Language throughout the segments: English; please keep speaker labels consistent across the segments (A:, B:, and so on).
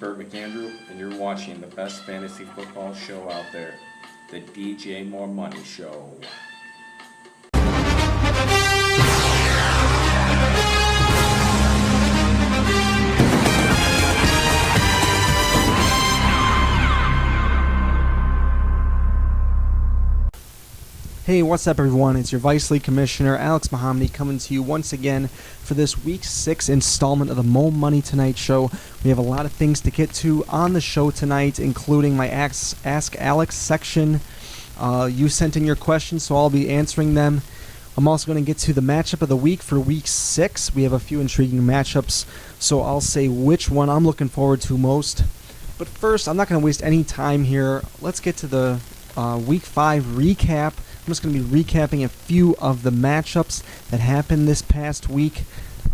A: Burt McAndrew, and you're watching the best fantasy football show out there, the DJ More Money Show.
B: Hey, what's up everyone? It's your Vice League Commissioner, Alex Mahamney, coming to you once again for this Week 6 installment of the Mo Money Tonight Show. We have a lot of things to get to on the show tonight, including my Ask Alex section. You sent in your questions, so I'll be answering them. I'm also going to get to the matchup of the week for Week 6. We have a few intriguing matchups, so I'll say which one I'm looking forward to most. But first, I'm not going to waste any time here. Let's get to the Week 5 recap. I'm just going to be recapping a few of the matchups that happened this past week.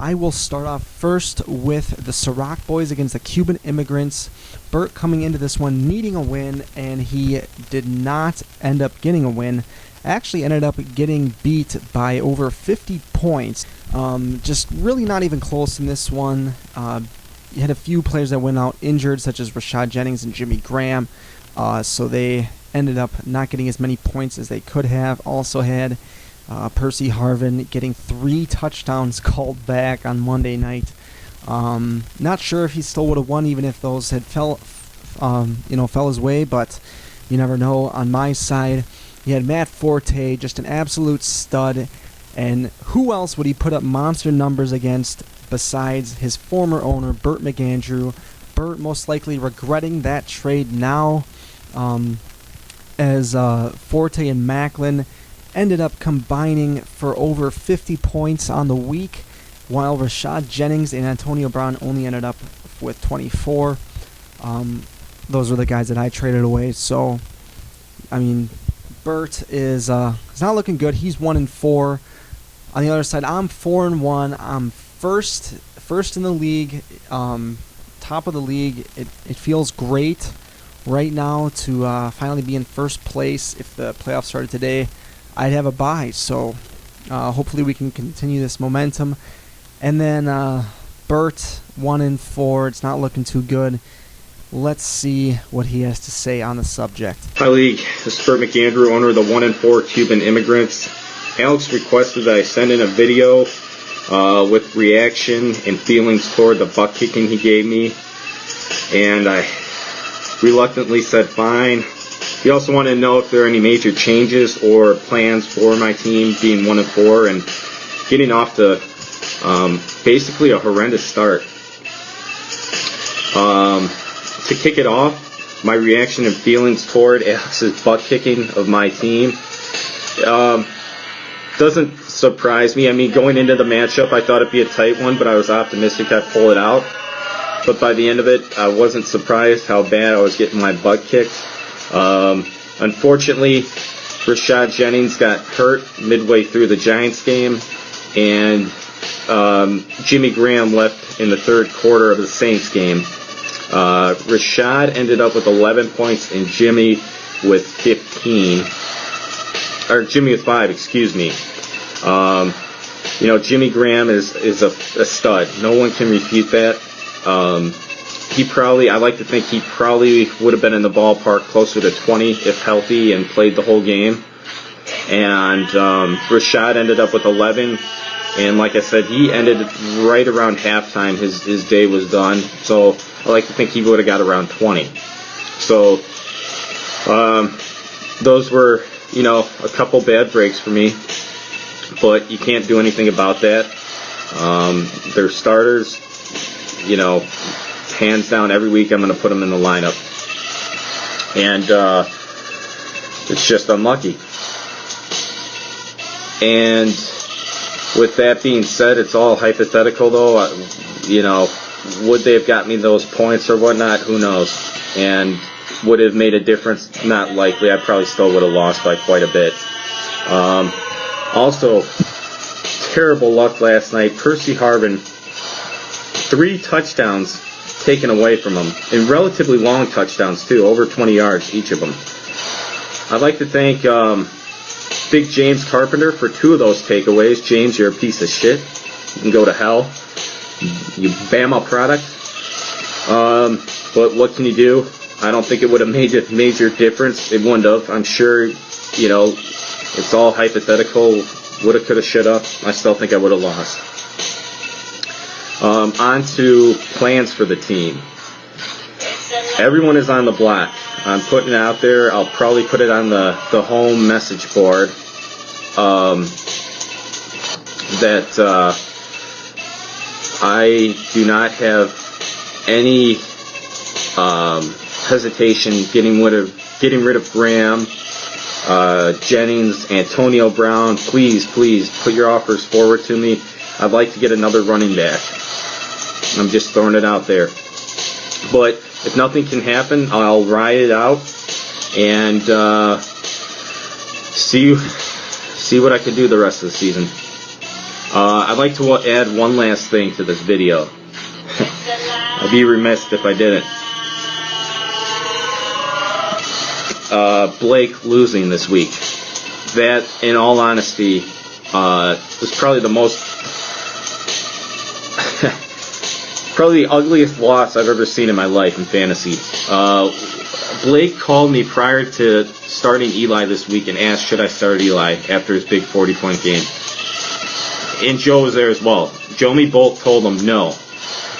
B: I will start off first with the Ciroc boys against the Cuban Immigrants. Burt coming into this one needing a win, and he did not end up getting a win. Actually ended up getting beat by over 50 points. Just really not even close in this one. You had a few players that went out injured, such as Rashad Jennings and Jimmy Graham. So they ended up not getting as many points as they could have. Also had Percy Harvin getting 3 touchdowns called back on Monday night. Not sure if he still would have won even if those had fell his way, but you never know. On my side, he had Matt Forte, just an absolute stud, and who else would he put up monster numbers against besides his former owner, Burt McAndrew? Burt most likely regretting that trade now, as Forte and Macklin ended up combining for over 50 points on the week, while Rashad Jennings and Antonio Brown only ended up with 24. Those were the guys that I traded away. So, I mean, Burt is not looking good. He's 1-4. On the other side, I'm 4-1. I'm first in the league, top of the league. It feels great right now to finally be in first place. If the playoffs started today, I'd have a bye, so hopefully we can continue this momentum. And then Burt, 1-4, it's not looking too good. Let's see what he has to say on the subject.
C: Hi League, this is Burt McAndrew, owner of the 1-4 Cuban Immigrants. Alex requested that I send in a video with reaction and feelings toward the butt kicking he gave me, and I reluctantly said fine. He also wanted to know if there are any major changes or plans for my team being 1-4 and getting off to basically a horrendous start. To kick it off, my reaction and feelings toward Alex's butt kicking of my team doesn't surprise me. I mean, going into the matchup, I thought it'd be a tight one, but I was optimistic I'd pull it out. But by the end of it, I wasn't surprised how bad I was getting my butt kicked. Unfortunately, Rashad Jennings got hurt midway through the Giants game, and Jimmy Graham left in the third quarter of the Saints game. Rashad ended up with 11 points and Jimmy with 15. Or Jimmy with 5, excuse me. Jimmy Graham is a stud. No one can refute that. I like to think he probably would have been in the ballpark closer to 20 if healthy and played the whole game. And Rashad ended up with 11. And like I said, he ended right around halftime. His day was done. So I like to think he would have got around 20. So those were, a couple bad breaks for me. But you can't do anything about that. They're starters. Hands down, every week I'm going to put them in the lineup. And it's just unlucky. And with that being said, it's all hypothetical, though. Would they have got me those points or whatnot? Who knows? And would it have made a difference? Not likely. I probably still would have lost by quite a bit. Also, terrible luck last night. Percy Harvin, 3 touchdowns taken away from him, and relatively long touchdowns too, over 20 yards each of them. I'd like to thank Big James Carpenter for 2 of those takeaways. James, you're a piece of shit. You can go to hell, you Bama product. But what can you do? I don't think it would have made a major difference. It wouldn't have. I'm sure, you know, it's all hypothetical. Woulda, coulda, shoulda. I still think I would have lost. On to plans for the team. Everyone is on the block. I'm putting it out there. I'll probably put it on the home message board. That I do not have any hesitation getting rid of Graham, Jennings, Antonio Brown. Please put your offers forward to me. I'd like to get another running back. I'm just throwing it out there. But if nothing can happen, I'll ride it out and see what I can do the rest of the season. I'd like to add one last thing to this video. I'd be remiss if I didn't. Blake losing this week. That, in all honesty, was probably the most... probably the ugliest loss I've ever seen in my life in fantasy. Blake called me prior to starting Eli this week and asked should I start Eli after his big 40-point game. And Joe was there as well. Joe and me both told him, no,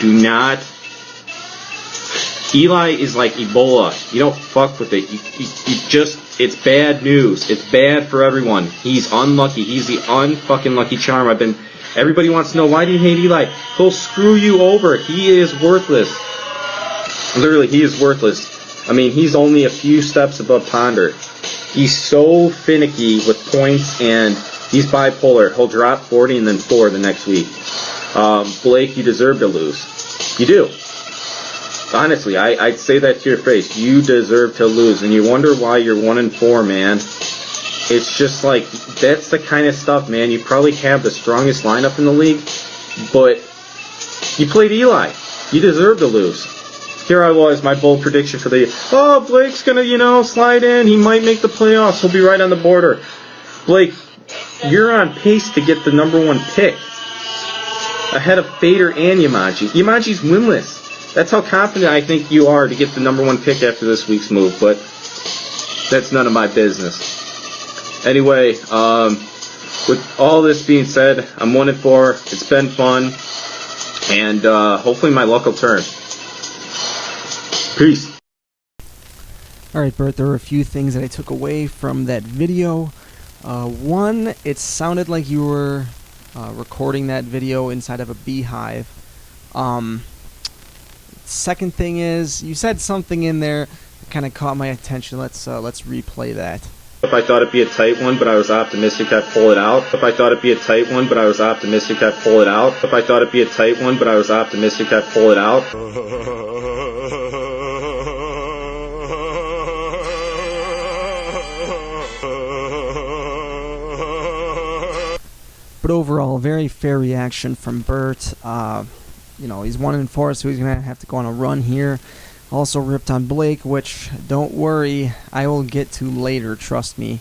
C: do not. Eli is like Ebola. You don't fuck with it. You just, it's bad news. It's bad for everyone. He's unlucky. He's the unfucking lucky charm. Everybody wants to know, why do you hate Eli? He'll screw you over. He is worthless. Literally, he is worthless. I mean, he's only a few steps above Ponder. He's so finicky with points, and he's bipolar. He'll drop 40 and then 4 the next week. Blake, you deserve to lose. You do. Honestly, I'd say that to your face. You deserve to lose, and you wonder why you're 1-4, man. It's just like, that's the kind of stuff, man. You probably have the strongest lineup in the league, but you played Eli. You deserve to lose. Here I was, my bold prediction for the year. Oh, Blake's going to, slide in. He might make the playoffs. He'll be right on the border. Blake, you're on pace to get the #1 pick. Ahead of Fader and Yamaji. Yamaji's winless. That's how confident I think you are to get the #1 pick after this week's move, but that's none of my business. Anyway, with all this being said, I'm 1-4. It's been fun, and hopefully my luck will turn. Peace.
B: Alright, Bert, there were a few things that I took away from that video. One, it sounded like you were recording that video inside of a beehive. Second thing is, you said something in there that kind of caught my attention. Let's replay that.
C: If I thought it'd be a tight one, but I was optimistic I'd pull it out. If I thought it'd be a tight one, but I was optimistic I'd pull it out. If I thought it'd be a tight one, but I was optimistic I'd pull it out.
B: But overall, very fair reaction from Bert. He's 1-4, so he's going to have to go on a run here. Also ripped on Blake, which, don't worry, I will get to later, trust me.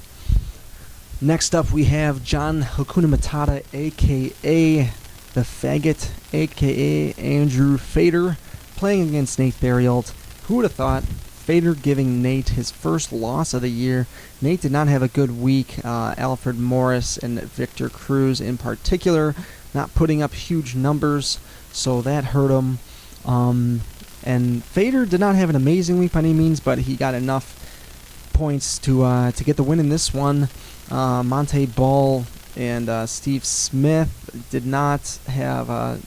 B: Next up, we have John Hakuna Matata, a.k.a. The Faggot, a.k.a. Andrew Fader, playing against Nate Berrialt. Who would have thought? Fader giving Nate his first loss of the year. Nate did not have a good week. Alfred Morris and Victor Cruz in particular, not putting up huge numbers, so that hurt him. And Fader did not have an amazing week by any means, but he got enough points to get the win in this one. Monte Ball and Steve Smith did not have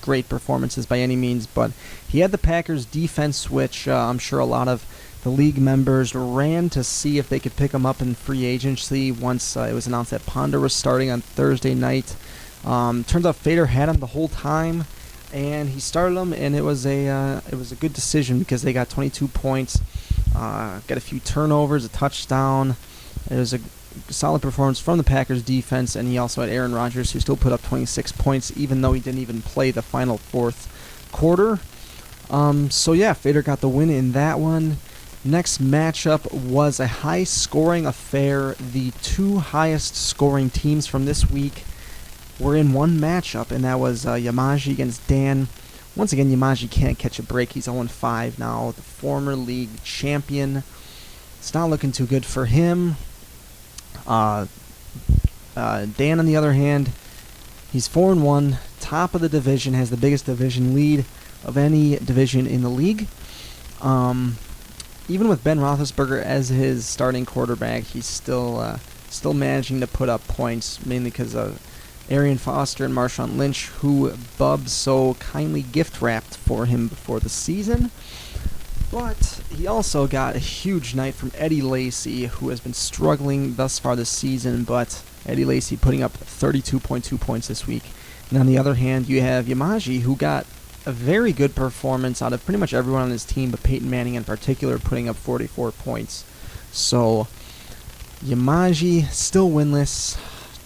B: great performances by any means, but he had the Packers defense, which I'm sure a lot of the league members ran to see if they could pick him up in free agency once it was announced that Ponder was starting on Thursday night. Turns out Fader had him the whole time, and he started him, and it was a good decision because they got 22 points, got a few turnovers, a touchdown. It was a solid performance from the Packers defense, and he also had Aaron Rodgers, who still put up 26 points, even though he didn't even play the final fourth quarter. So yeah, Fader got the win in that one. Next matchup was a high-scoring affair. The two highest-scoring teams from this week were in one matchup, and that was Yamaji against Dan. once again, Yamaji can't catch a break. He's 0-5 now, the former league champion. It's not looking too good for him. Dan, on the other hand, he's 4-1, top of the division, has the biggest division lead of any division in the league. Even with Ben Roethlisberger as his starting quarterback, he's still managing to put up points, mainly because of Arian Foster and Marshawn Lynch, who Bub so kindly gift-wrapped for him before the season. But he also got a huge night from Eddie Lacy, who has been struggling thus far this season, but Eddie Lacy putting up 32.2 points this week. And on the other hand, you have Yamaji, who got a very good performance out of pretty much everyone on his team, but Peyton Manning in particular putting up 44 points. So Yamaji still winless,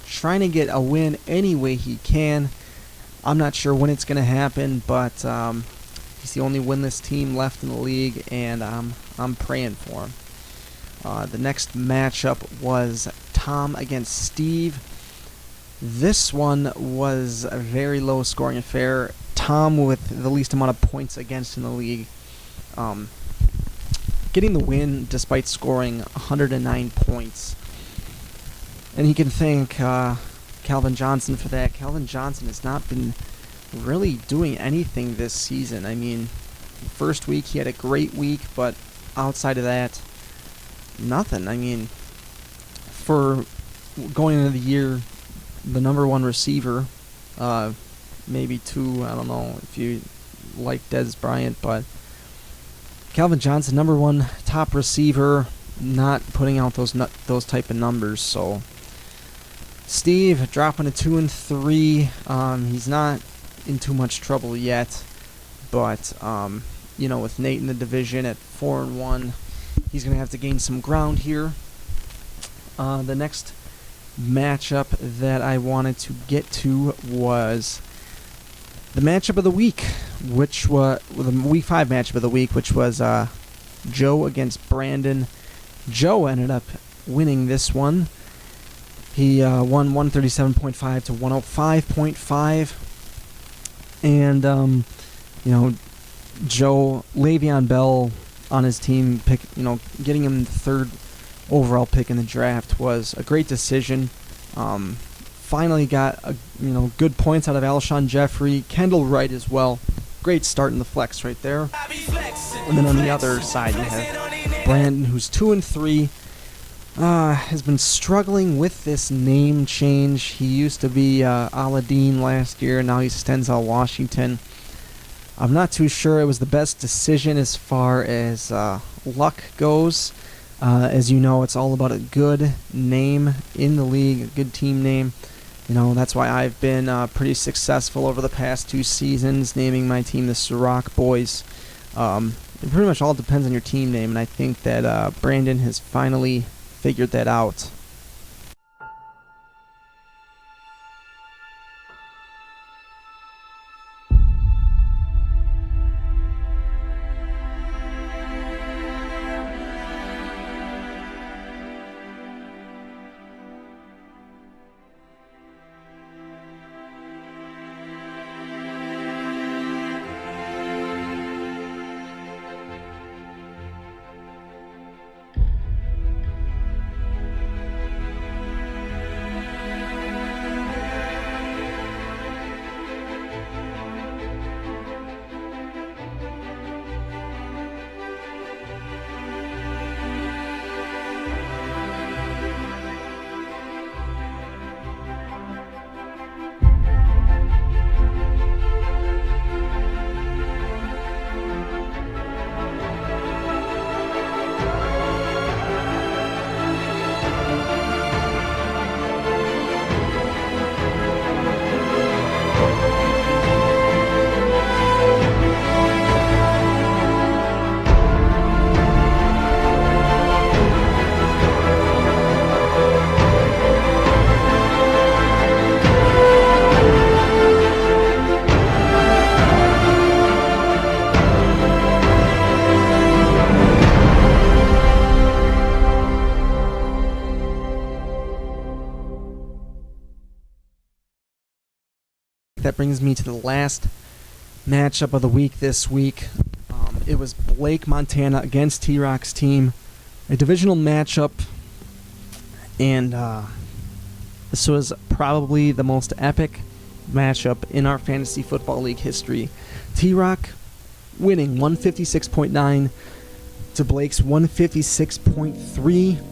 B: trying to get a win any way he can. I'm not sure when it's going to happen, but he's the only winless team left in the league, and I'm praying for him. The next matchup was Tom against Steve. This one was a very low-scoring affair. Tom with the least amount of points against in the league, getting the win despite scoring 109 points. And he can thank Calvin Johnson for that. Calvin Johnson has not been really doing anything this season. I mean, first week he had a great week, but outside of that, nothing. I mean, for going into the year, the number one receiver, maybe two, I don't know if you like Dez Bryant, but Calvin Johnson, number one top receiver, not putting out those type of numbers. So Steve dropping to 2-3. He's not in too much trouble yet, but with Nate in the division at 4-1, he's gonna have to gain some ground here. The next matchup that I wanted to get to was the matchup of the week, which was the Week 5 matchup of the week, which was Joe against Brandon. Joe ended up winning this one. He won 137.5 to 105.5. And, Joe, Le'Veon Bell on his team, getting him the third overall pick in the draft was a great decision. Finally got good points out of Alshon Jeffrey, Kendall Wright as well. Great start in the flex right there. And then on the other side you have Brandon, who's 2-3. Has been struggling with this name change. He used to be Aladdin last year, now he's Stenzel Washington. I'm not too sure it was the best decision as far as luck goes. As you know, it's all about a good name in the league, a good team name. That's why I've been pretty successful over the past 2 seasons, naming my team the Ciroc Boys. It pretty much all depends on your team name, and I think that Brandon has finally figured that out. That brings me to the last matchup of the week this week. It was Blake Montana against T-Rock's team, a divisional matchup, and this was probably the most epic matchup in our fantasy football league history. T-Rock winning 156.9 to Blake's 156.3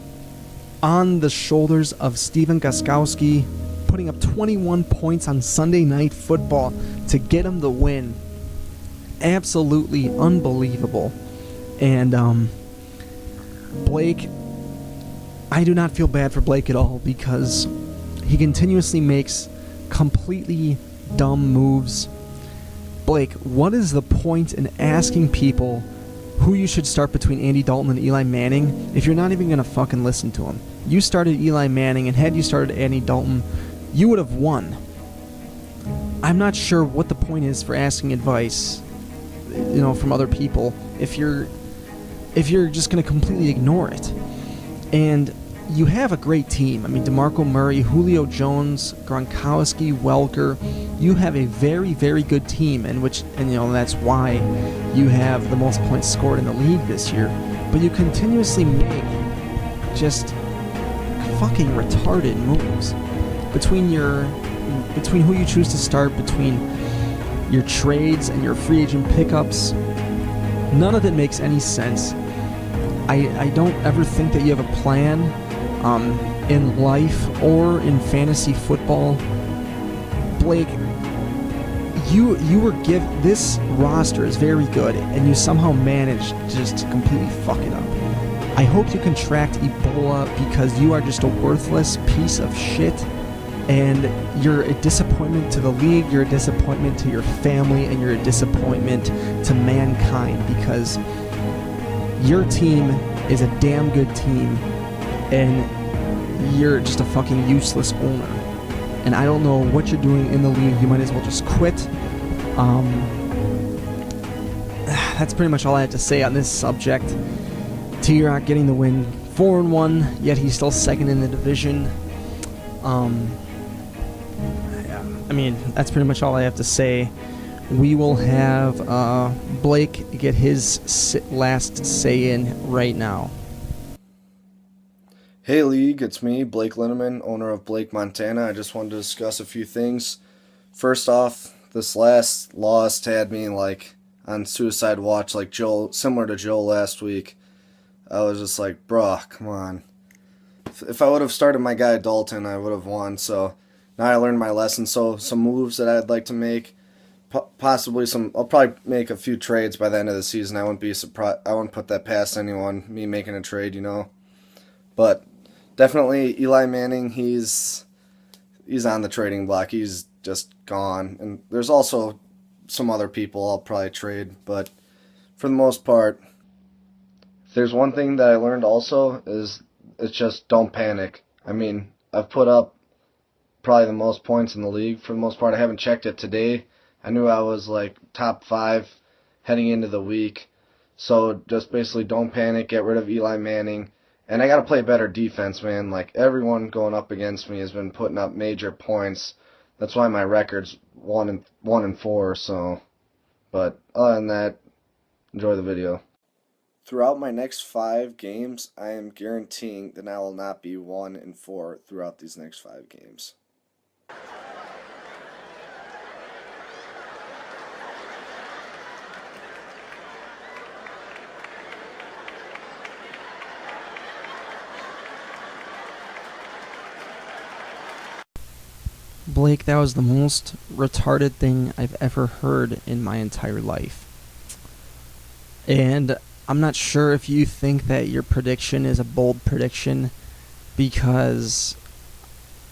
B: on the shoulders of Steven Gostkowski, putting up 21 points on Sunday Night Football to get him the win. Absolutely unbelievable. And Blake, I do not feel bad for Blake at all, because he continuously makes completely dumb moves. Blake, what is the point in asking people who you should start between Andy Dalton and Eli Manning if you're not even going to fucking listen to him? You started Eli Manning, and had you started Andy Dalton, you would have won. I'm not sure what the point is for asking advice, from other people if you're just going to completely ignore it. And you have a great team. I mean, DeMarco Murray, Julio Jones, Gronkowski, Welker. You have a very, very good team, and that's why you have the most points scored in the league this year. But you continuously make just fucking retarded moves between who you choose to start, between your trades and your free agent pickups. None of it makes any sense. I don't ever think that you have a plan in life or in fantasy football. Blake, you were given this roster is very good, and you somehow managed just to completely fuck it up. I hope you contract Ebola, because you are just a worthless piece of shit, and you're a disappointment to the league, you're a disappointment to your family, and you're a disappointment to mankind, because your team is a damn good team, and you're just a fucking useless owner. And I don't know what you're doing in the league. You might as well just quit. That's pretty much all I have to say on this subject. T-Rock getting the win, 4-1, yet he's still second in the division. That's pretty much all I have to say. We will have Blake get his last say in right now.
D: Hey League, it's me, Blake Linneman, owner of Blake Montana. I just wanted to discuss a few things. First off, this last loss had me on suicide watch, similar to Joe last week. I was just like, bruh, come on. If I would have started my guy Dalton, I would have won. So now I learned my lesson. So some moves that I'd like to make, possibly I'll probably make a few trades by the end of the season. I wouldn't be surprised. I wouldn't put that past anyone, me making a trade, But definitely Eli Manning, he's on the trading block. He's just gone. And there's also some other people I'll probably trade. But for the most part, if there's one thing that I learned also is it's just don't panic. I mean, I've put up probably the most points in the league for the most part. I haven't checked it today. I knew I was top 5 heading into the week. So just basically don't panic, get rid of Eli Manning. And I got to play better defense, man. Everyone going up against me has been putting up major points. That's why my record's 1-4. So, but other than that, enjoy the video. Throughout my next 5 games, I am guaranteeing that I will not be 1-4 throughout these next 5 games.
B: Blake, that was the most retarded thing I've ever heard in my entire life. And I'm not sure if you think that your prediction is a bold prediction, because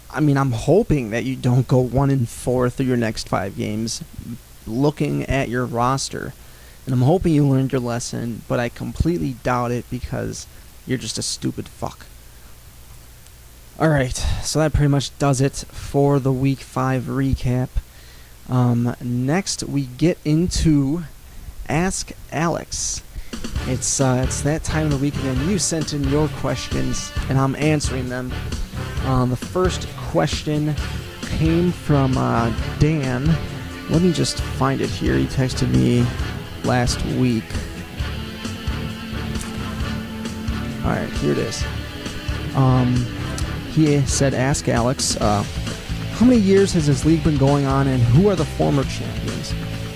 B: I'm hoping that you don't go 1-4 through your next 5 games looking at your roster. And I'm hoping you learned your lesson, but I completely doubt it, because you're just a stupid fuck. Alright, so that pretty much does it for the Week 5 recap. Next, we get into Ask Alex. It's that time of the week again. You sent in your questions, and I'm answering them. The first question came from Dan, let me just find it here. He texted me last week. Alright, here it is. He said, ask Alex, how many years has this league been going on, and who are the former champions?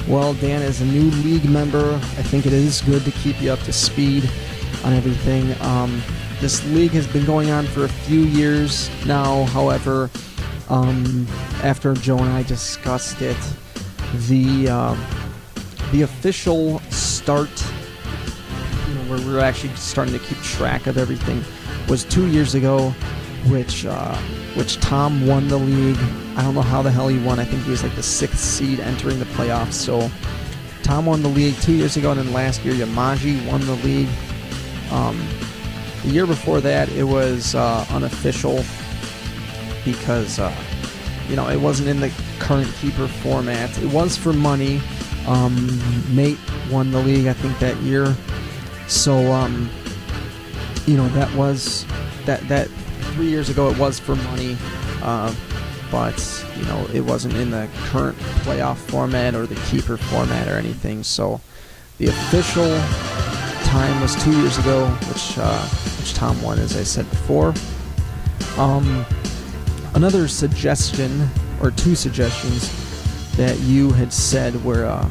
B: Well, Dan, as a new league member, I think it is good to keep you up to speed on everything. This league has been going on for a few years now. However, after Joe and I discussed it, the official start, where we're actually starting to keep track of everything, was 2 years ago, which Tom won the league. I don't know how the hell he won. I think he was like the 6th seed entering the playoffs. So Tom won the league 2 years ago, and then last year Yamaji won the league. The year before that, it was unofficial because it wasn't in the current keeper format. It was for money. Nate won the league, I think, that year. So that was that 3 years ago. It was for money, but it wasn't in the current playoff format or the keeper format or anything. So the official time was 2 years ago, which Tom won, as I said before. Another suggestion, or two suggestions, that you had said were a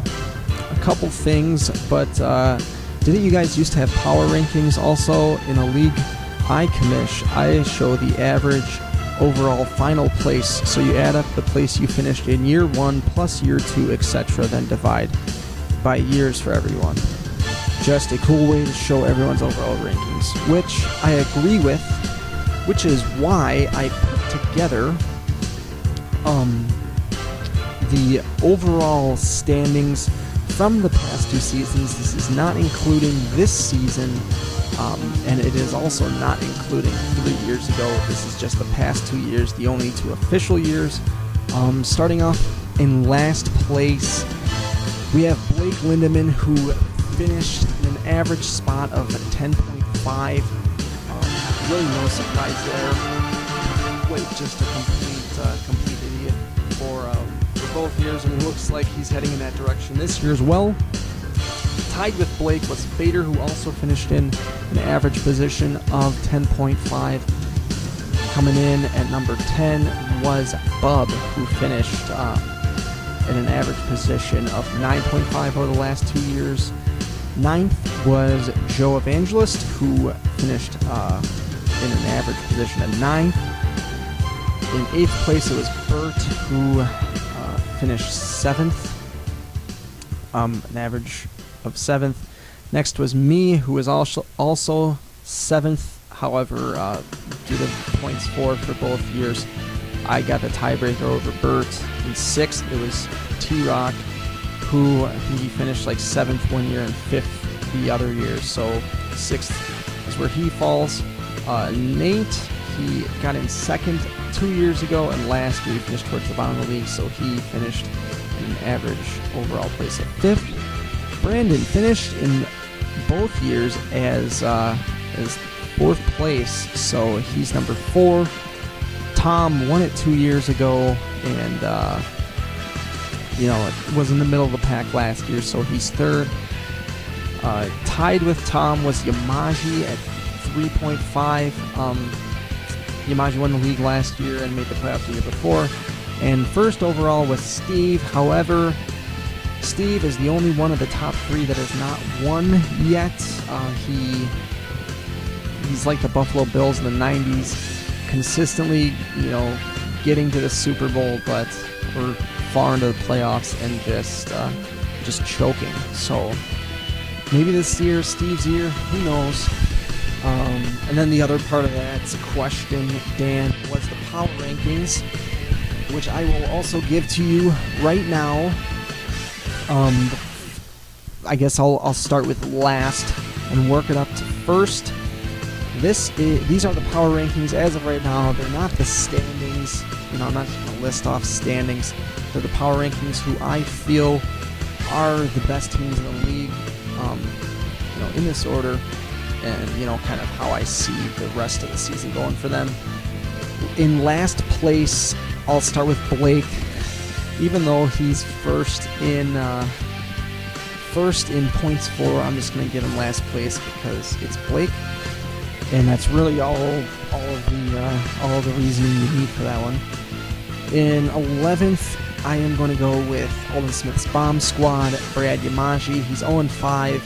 B: couple things, but didn't you guys used to have power rankings also in a league I commish? I show the average overall final place, so you add up the place you finished in year 1 plus year 2, etc., then divide by years for everyone. Just a cool way to show everyone's overall rankings, which I agree with, which is why I put together the overall standings from the past 2 seasons. This is not including this season, and it is also not including 3 years ago. This is just the past 2 years, the only 2 official years. Starting off in last place, we have Blake Lindemann, who finished in an average spot of 10.5. Really no surprise there. Blake just a complete idiot for both years, and it looks like he's heading in that direction this year as well. Tied with Blake was Bader, who also finished in an average position of 10.5. Coming in at number 10 was Bub, who finished in an average position of 9.5 over the last 2 years. 9th was Joe Evangelist, who finished in an average position of 9th. In 8th place, it was Bert, who finished 7th, an average of 7th. Next was me, who was also 7th. However, due to points for both years, I got the tiebreaker over Bert. In 6th, it was T-Rock, who I think he finished like 7th one year and 5th the other year. So 6th is where he falls. Nate, he got in 2nd 2 years ago, and last year he finished towards the bottom of the league, so he finished in an average overall place of 5th. Brandon finished in both years as 4th place, so he's number 4. Tom won it 2 years ago, and it was in the middle of the pack last year, so he's 3rd. Tied with Tom was Yamaji at 3.5. Yamaji won the league last year and made the playoffs the year before. And first overall was Steve. However, Steve is the only one of the top 3 that has not won yet. He's like the Buffalo Bills in the 90s, consistently, getting to the Super Bowl, but we're far into the playoffs and just choking. So maybe this year, Steve's year, who knows? And then the other part of that question, Dan, was the power rankings, which I will also give to you right now. I guess I'll start with last and work it up to first. These are the power rankings as of right now. They're not the standings. I'm not just going to list off standings. They're the power rankings who I feel are the best teams in the league, in this order, and kind of how I see the rest of the season going for them. In last place, I'll start with Blake. even though he's first in points for, I'm just going to give him last place because it's Blake, and that's really all of the reasoning you need for that one. In 11th, I am going to go with Holden Smith's Bomb Squad, Brad Yamaji. He's 0-5.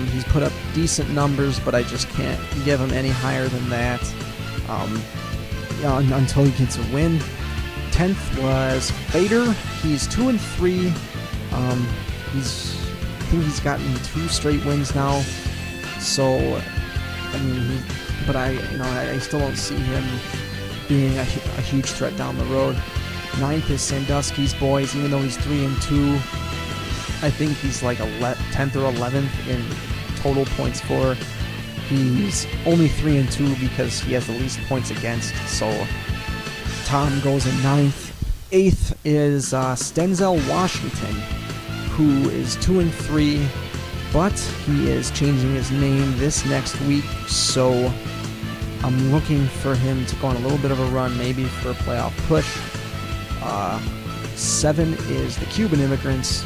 B: He's put up decent numbers, but I just can't give him any higher than that until he gets a win. 10th was Fader. He's 2-3. I think he's gotten 2 straight wins now. So, I mean, I still don't see him being a huge threat down the road. 9th is Sandusky's Boys. Even though he's 3-2, I think he's like 10th or 11th in total points for. He's only 3-2 because he has the least points against. So Tom goes in 9th. 8th is Stenzel Washington, who is 2-3, but he is changing his name this next week. So I'm looking for him to go on a little bit of a run, maybe for a playoff push. 7 is the Cuban Immigrants.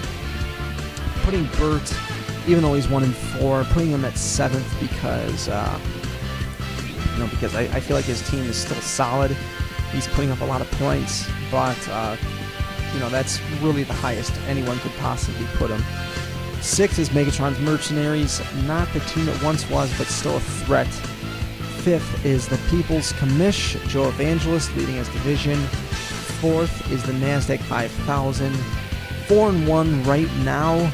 B: Putting Bert, even though he's 1-4, putting him at 7th because I feel like his team is still solid. He's putting up a lot of points, but that's really the highest anyone could possibly put him. 6th is Megatron's Mercenaries, not the team it once was, but still a threat. 5th is the People's Commish, Joe Evangelist leading his division. 4th is the NASDAQ 5000, 4-1 right now.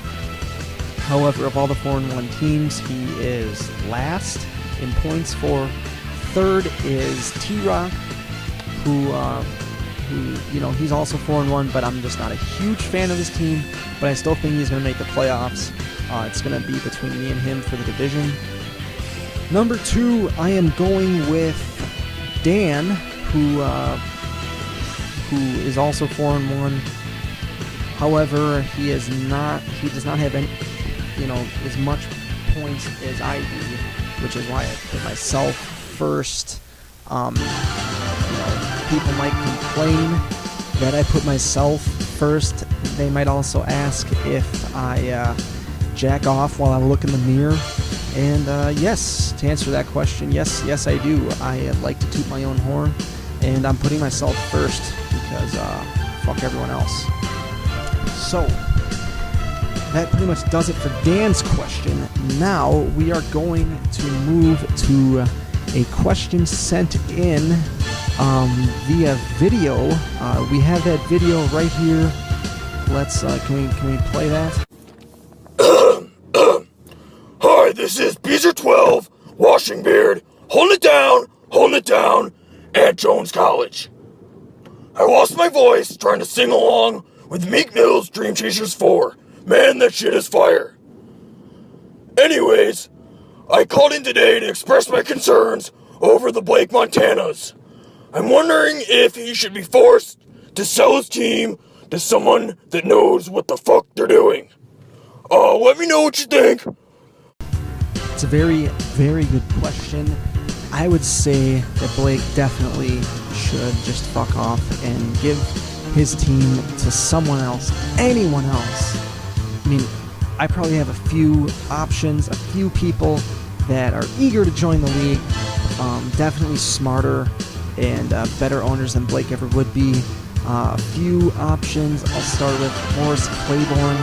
B: However, of all the 4-1 teams, he is last in points for. 3rd is T-Rock, who he's also 4-1, but I'm just not a huge fan of his team, but I still think he's going to make the playoffs. It's going to be between me and him for the division. Number 2, I am going with Dan, who is also 4-1. However, he does not have any, as much points as I do, which is why I put myself first. People might complain that I put myself first. They might also ask if I jack off while I look in the mirror. And yes, to answer that question, yes I do. I like to toot my own horn, and I'm putting myself first because fuck everyone else. So that pretty much does it for Dan's question. Now we are going to move to a question sent in via video. We have that video right here. Let's can we play that?
E: Hi, this is Beezer12, Washingbeard, holding it down at Jones College. I lost my voice trying to sing along with Meek Mill's Dream Chasers 4. Man, that shit is fire. Anyways, I called in today to express my concerns over the Blake Montanas. I'm wondering if he should be forced to sell his team to someone that knows what the fuck they're doing. Let me know what you think.
B: It's a very, very good question. I would say that Blake definitely should just fuck off and give his team to someone else, anyone else. I mean, I probably have a few options, a few people that are eager to join the league, definitely smarter and better owners than Blake ever would be. A few options. I'll start with Morris Claiborne.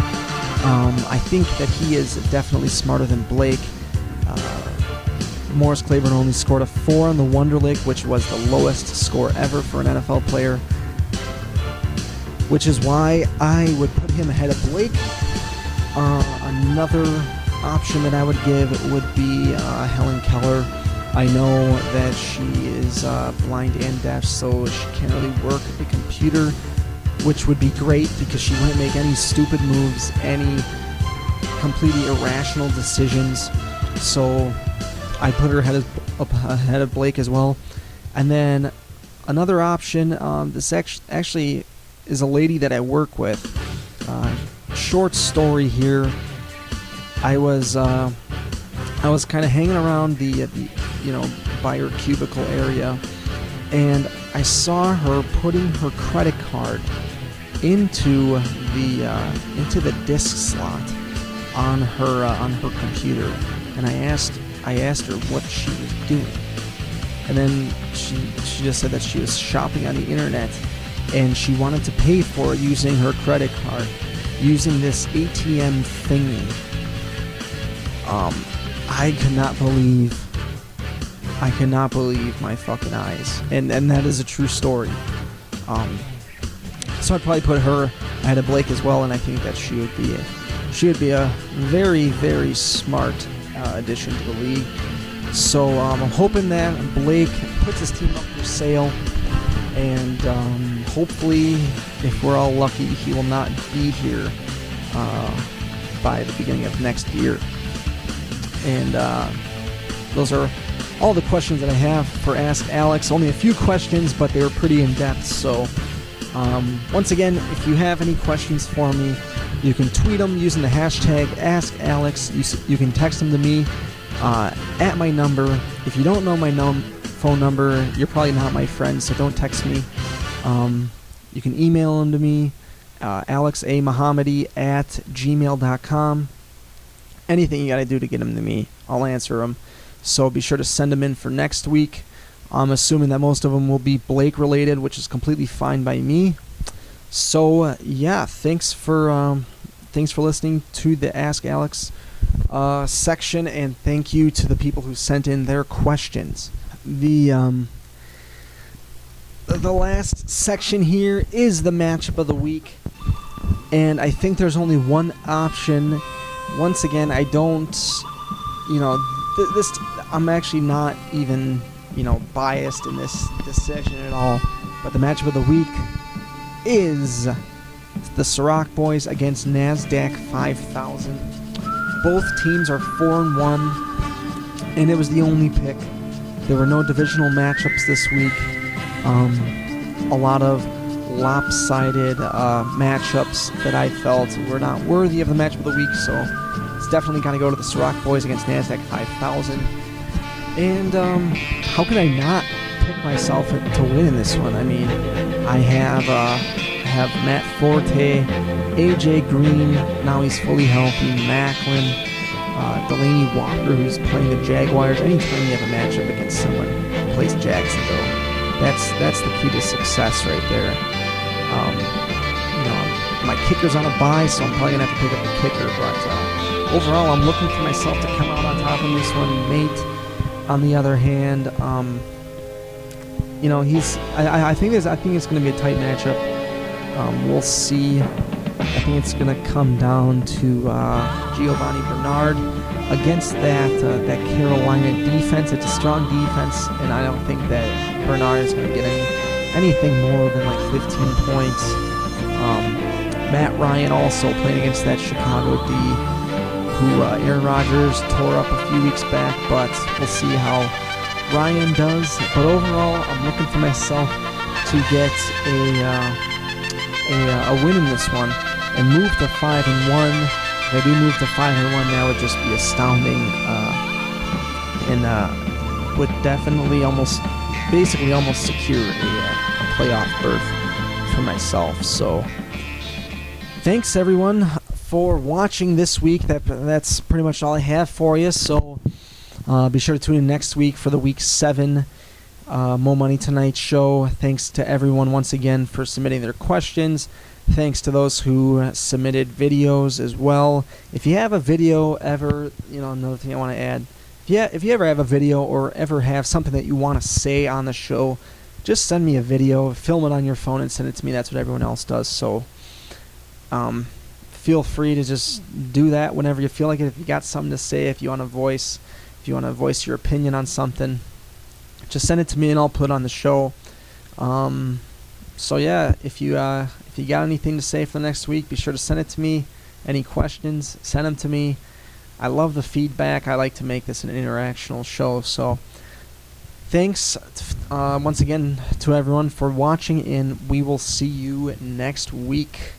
B: I think that he is definitely smarter than Blake. Morris Claiborne only scored a 4 on the Wonderlic, which was the lowest score ever for an NFL player, which is why I would put him ahead of Blake. Another option that I would give would be Helen Keller. I know that she is blind and deaf, so she can't really work the computer, which would be great because she wouldn't make any stupid moves, any completely irrational decisions. So I put her ahead of Blake as well. And then another option, this actually is a lady that I work with. Short story here. I was kind of hanging around the by her cubicle area, and I saw her putting her credit card into the disk slot on her computer, and I asked her what she was doing, and then she just said that she was shopping on the internet, and she wanted to pay for it using her credit card, using this ATM thingy. I cannot believe my fucking eyes, and that is a true story. So I'd probably put her ahead of Blake as well, and I think that she would be a very, very smart addition to the league. So I'm hoping that Blake puts his team up for sale, and hopefully, if we're all lucky, he will not be here by the beginning of next year. And those are all the questions that I have for Ask Alex. Only a few questions, but they were pretty in-depth. So once again, if you have any questions for me, you can tweet them using the hashtag AskAlex. You can text them to me at my number. If you don't know my phone number, you're probably not my friend, so don't text me. You can email them to me, alexamohammadi@gmail.com. Anything you got to do to get them to me, I'll answer them. So be sure to send them in for next week. I'm assuming that most of them will be Blake related, which is completely fine by me. So yeah, thanks for listening to the Ask Alex section, and thank you to the people who sent in their questions. The last section here is the matchup of the week, and I think there's only one option. Once again, I don't, this I'm actually not even, biased in this decision at all. But the matchup of the week is the Ciroc Boys against NASDAQ 5000. Both teams are 4-1, and it was the only pick. There were no divisional matchups this week. A lot of lopsided matchups that I felt were not worthy of the matchup of the week, so it's definitely going to go to the Ciroc Boys against NASDAQ 5000. And how can I not pick myself to win in this one? I mean, I have Matt Forte, AJ Green, now he's fully healthy, Macklin, Delaney Walker, who's playing the Jaguars. Anytime you have a matchup against someone who plays Jacksonville, that's the key to success right there. My kicker's on a bye, so I'm probably going to have to pick up the kicker, but overall, I'm looking for myself to come out on top in this one. Nate, on the other hand, I think it's going to be a tight matchup. We'll see. I think it's going to come down to Giovanni Bernard against that Carolina defense. It's a strong defense, and I don't think that Bernard is going to get anything more than like 15 points. Matt Ryan also playing against that Chicago D, who Aaron Rodgers tore up a few weeks back, but we'll see how Ryan does. But overall, I'm looking for myself to get a win in this one and move to 5-1. If I do move to 5-1, that would just be astounding, and would definitely almost secure a playoff berth for myself. So thanks everyone for watching this week. That's pretty much all I have for you. So be sure to tune in next week for the Week 7 Mo Money Tonight show. Thanks to everyone once again for submitting their questions. Thanks to those who submitted videos as well. If you have a video ever, another thing I want to add, if you ever have a video or ever have something that you want to say on the show, just send me a video, film it on your phone, and send it to me. That's what everyone else does. So feel free to just do that whenever you feel like it. If you got something to say, if you want to voice your opinion on something, just send it to me and I'll put it on the show. So yeah, if you got anything to say for the next week, be sure to send it to me. Any questions, send them to me. I love the feedback. I like to make this an interactional show. So thanks once again to everyone for watching, and we will see you next week.